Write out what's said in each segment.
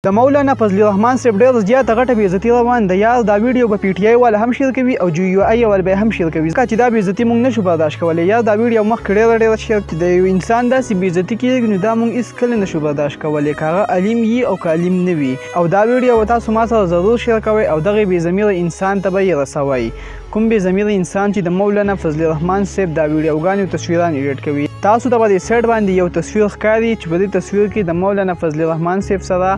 د مولانا فضل الرحمن صاحب ډېره زیاته غټه بېعزتي روان ده. یا دا ویډیو به پی ټي آی والا هم شیر کوي او جی یو آی والا به هم شیر کوي ځکه چې دا بېعزتي موږ نشو برداشت کولی. یا دا ویډیو مخکې ډېره شیر چې د یو انسان داسې بېعزتي کېږي نو دا موږ هېڅکله نشو برداشت کولی، که هغه علیم وي او که علیم نه وي. او دا ویډیو به تاسو ما سره ضرور شیر کوئ او دغې بېضمیره انسان ته به یې رسوئ، کوم بېضمیره انسان چې د مولانا فضل الرحمن صاحب دا ویډیوګانې او تصویران ایډیټ کوي. تاسو ته به د سایډ باندې یو تصویر ښکاري چې په دې تصویر کې د مولانا فضل الرحمن صاحب سره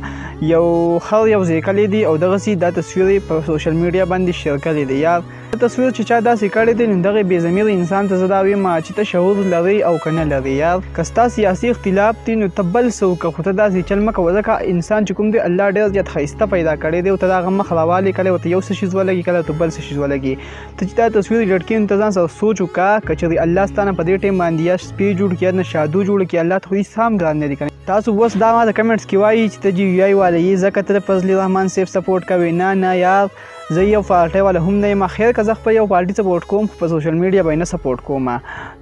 یو خر یو ځای کلی دی او دغسې دا تصویر یې په سوشل میډیا باندې شیر کړی دی. یا تصویر چې چا داسې کړی دی نو دغې بېضمیره انسان ته زه دا وایم چې ته شعور لرئ او که نه لرئ. یا که ستا سیاسي اختلاف دی نو ته بل څه وکړه خو ته داسې چل مه کوه، ځکه انسان چې کوم دی الله ډېر زیات ښایسته پیدا کړی دی او ته د هغه مخ راوالی کله ورته یو څه شیز ولګي کله ورته بل څه شیز ولګي. ته چې دا تصویر ایډیټ کړي نو ته ځان سره سوچ وکړه که چېرې الله ستا نه په دې ټایم باندې یا سپی جوړ کړي یا نه شادو جوړ کړي، الله ته خو هېڅ هم ګران نه دي. تاسو اوس دا ما د کمنټس کې وایي چې ته جی یو آی والا یې ځکه ته د فضل الرحمن صاحب سپورټ کوې. نه یار، زه یو پارټۍ والا هم نه یم. خیر که زه خپل یو پارټي سپورټ کوم خو په سوشل میډیا به یې نه سپورټ کوم،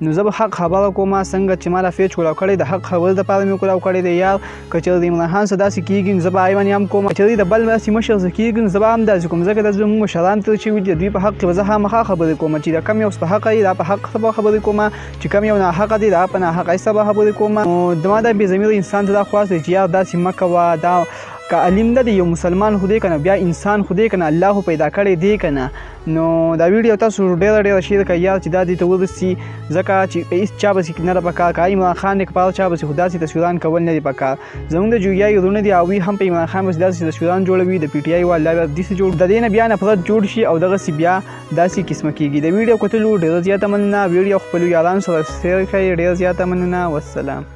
نو زه به حق خبره کوم. څنګه چې ما دا پیج کولاو کړی د حق خبرې دپاره مې کولاو کړی دی. یا که چېرې د عمران خان سره داسې کېږي نو زه به ایون هم کوم، که چېرې د بل داسې مشر سره کېږي نو زه به هم داسې کوم، ځکه دا زموږ مشران تېر شوي دي. د دوی په حق کې به زه خامخا خبرې کوم چې د کم یو په حقه دی دا په حق به خبرې کوم، چې کم یو ناحقه دی دا په ناحقه سره به خبرې کوم. نو زما دا بېضمیره انسان ته دا خواست دی چې یار داسې مه کوه. دا که علیم نه دی، یو مسلمان خو دی که نه، بیا انسان خو دی که نه، الله خو پیدا کړی دی که نه. نو دا ویډیو تاسو ډېره شیر کړئ یار چې دا دې ته ورسي، ځکه چې هېڅ چا پسې نه ده پکار. که عمران خان دی که په هغه چا پسې خو داسې تصویران کول نه دي پکار. زموږ د جویایي وروڼه دي هغوی هم په عمران خان پسې داسې تصویران جوړوي، د پی ټي آی والا بیا داسې جوړ د دې نه بیا نفرت جوړ شي او دغسې بیا داسې قسمه کېږي. د ویډیو کتلو ډېره زیاته مننه. ویډیو خپلو یارانو سره شیر کړئ. ډېره زیاته مننه. والسلام.